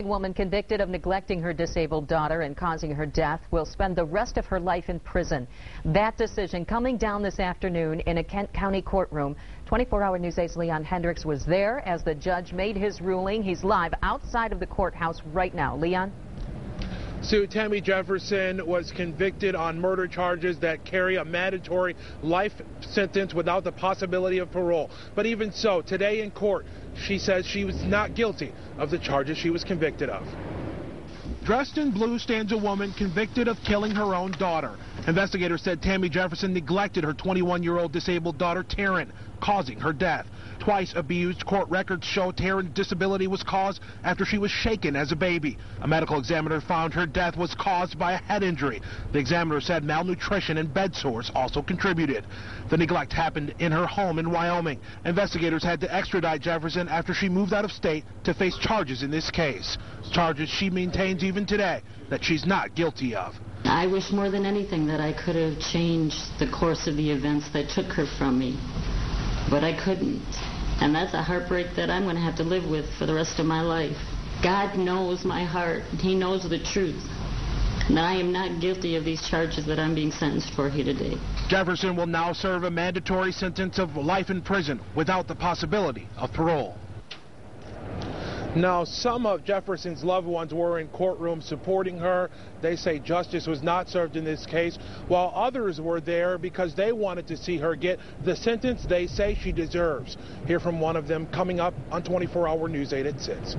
A woman convicted of neglecting her disabled daughter and causing her death will spend the rest of her life in prison. That decision coming down this afternoon in a Kent County courtroom. 24-hour News 8's Leon Hendricks was there as the judge made his ruling. He's live outside of the courthouse right now. Leon? Sue, Tammy Jefferson was convicted on murder charges that carry a mandatory life sentence without the possibility of parole. But even so, today in court, she says she was not guilty of the charges she was convicted of. Dressed in blue stands a woman convicted of killing her own daughter. Investigators said Tammy Jefferson neglected her 21-year-old disabled daughter, Taryn, causing her death. Twice abused, court records show Taryn's disability was caused after she was shaken as a baby. A medical examiner found her death was caused by a head injury. The examiner said malnutrition and bed sores also contributed. The neglect happened in her home in Wyoming. Investigators had to extradite Jefferson after she moved out of state to face charges in this case. Charges she maintains even today that she's not guilty of. I wish more than anything that I could have changed the course of the events that took her from me, but I couldn't. And that's a heartbreak that I'm going to have to live with for the rest of my life. God knows my heart. He knows the truth. And I am not guilty of these charges that I'm being sentenced for here today. Jefferson will now serve a mandatory sentence of life in prison without the possibility of parole. Now, some of Jefferson's loved ones were in courtrooms supporting her. They say justice was not served in this case, while others were there because they wanted to see her get the sentence they say she deserves. Hear from one of them coming up on 24-hour News 8 at 6.